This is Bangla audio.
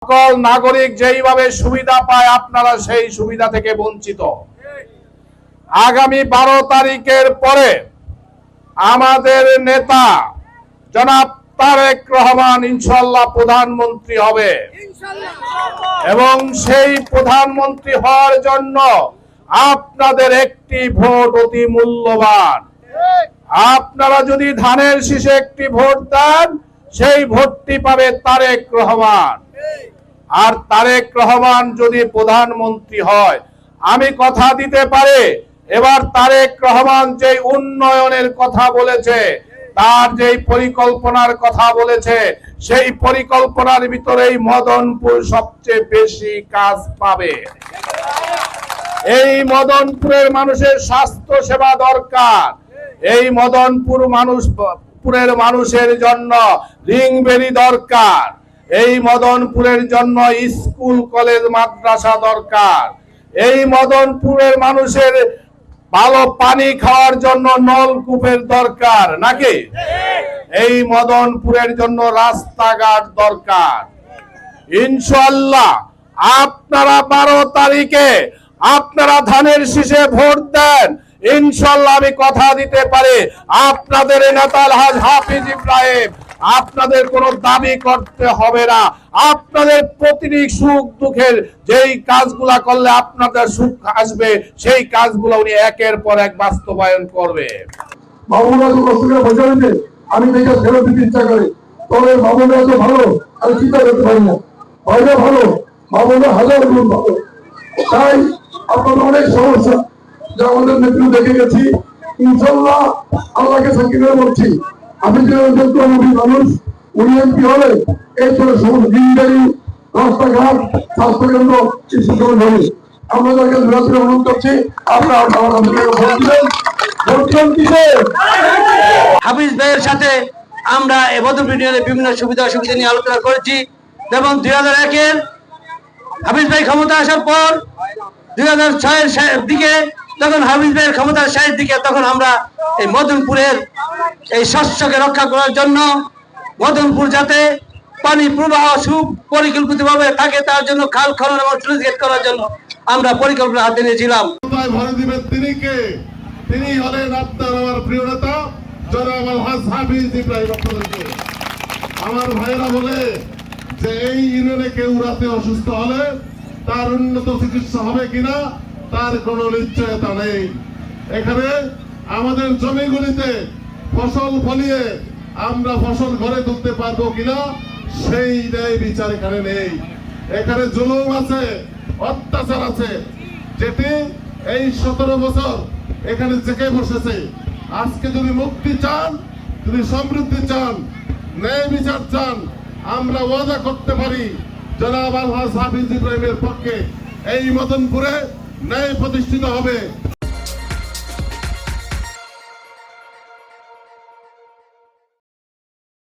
সকল নাগরিক যেইভাবে সুবিধা পায় আপনারা সেই সুবিধা থেকে বঞ্চিত। আগামী 12 তারিখের পরে আমাদের নেতা জনাব তারেক রহমান ইনশাআল্লাহ প্রধানমন্ত্রী হবে এবং সেই প্রধানমন্ত্রী হওয়ার জন্য আপনাদের একটি ভোট অতি মূল্যবান। আপনারা যদি ধানের শীষে একটি ভোট দেন সেই ভোটটি পাবে তারেক রহমান। আর তারেক রহমান যদি প্রধানমন্ত্রী হয় আমি কথা দিতে পারি এবার তারেক রহমান যে উন্নয়নের কথা বলেছে, তার যে পরিকল্পনার কথা বলেছে, সেই পরিকল্পনার ভিতরেই মদনপুর সবচেয়ে বেশি কাজ পাবে। এই মদনপুরের মানুষের স্বাস্থ্য সেবা দরকার। এই মদনপুরের মানুষের জন্য রিংবেলি দরকার। এই মদনপুরের জন্য স্কুল কলেজ মাদ্রাসা দরকার। এই মদনপুরের মানুষের ভালো পানি খাওয়ার জন্য নলকূপের দরকার নাকি? এই মদনপুরের জন্য রাস্তাঘাট দরকার। ইনশাআল্লাহ আপনারা 12 তারিখে আপনারা ধানের শীষে ভোট দেন, ইনশাআল্লাহ আমি কথা দিতে পারি আপনাদের নেতা আলহাজ হাফিজ ইব্রাহিম আপনাদের কোনো দাবি করতে হবে না। আপনাদের প্রতিটি সুখ দুঃখের যেই কাজগুলা করলে আপনাদের সুখ আসবে সেই কাজগুলো উনি একের পর এক বাস্তবায়ন করবে। আমি দেখে ফেরত দিতে ইচ্ছা করি, তবে মামুনরা তো ভালো আমি চিন্তা করতে পারি না। ভাইরা ভালো, মামুনরা হাজার গুণ ভালো। তাই আপনাদের অনেক সমস্যা যা আমাদের নেতৃত্ব দেখে গেছি। ইনশাল্লাহ আল্লাহকে সাক্ষী করে বলছি, আমি যে যোগ্যমুখী মানুষ উনি এমপি হলে এই করে সমস্ত দিনদারি রাস্তাঘাট স্বাস্থ্যকেন্দ্র শিশুকেন্দ্র হবে। আমরা তাকে দূরাত্রে অনুরোধ করছি আপনারা আমার ভোট দিবেন। হাফিজ ভাইয়ের সাথে আমরা এই মদনপুর ইউনিয়নের বিভিন্ন সুবিধা অসুবিধা নিয়ে আলোচনা করেছি এবং 2001-এর হাফিজ ভাই ক্ষমতা আসার পর 2006-এর দিকে তখন হাফিজ ভাইয়ের ক্ষমতার শেষ দিকে তখন আমরা এই মদনপুরের এই শস্যকে রক্ষা করার জন্য মদনপুর যাতে পানি প্রবাহ সুপরিকল্পিতভাবে থাকে তার জন্য খাল খনন এবং স্লুইস গেট করার জন্য আমরা পরিকল্পনা হাতে নিয়েছিলাম। তিনি কে? তিনি হলেন আপনার আমার প্রিয় নেতা জনাব আলহাজ হাফিজ ইব্রাহিম। আপনাদেরকে আমার ভাইয়েরা বলে যে এই ইউনিয়নে কেউ রাতে অসুস্থ হলে তার উন্নত চিকিৎসা হবে কিনা তার কোনো নিশ্চয়তা নেই। এখানে আমাদের জমিগুলিতে ফসল ফলিয়ে আমরা ফসল ঘরে তুলতে পারবো কিনা সেই ন্যায় বিচার এখানে নেই। এখানে জুলুম আছে, অত্যাচার আছে, যেটি এই 17 বছর এখানে জেগে বসেছে। আজকে যদি মুক্তি চান, যদি সমৃদ্ধি চান, ন্যায় বিচার চান, আমরা ওয়াদা করতে পারি জনাব আলহাজ হাফিজ ইব্রাহিমের পক্ষে এই মদনপুরে ন্যায় প্রতিষ্ঠিত হবে।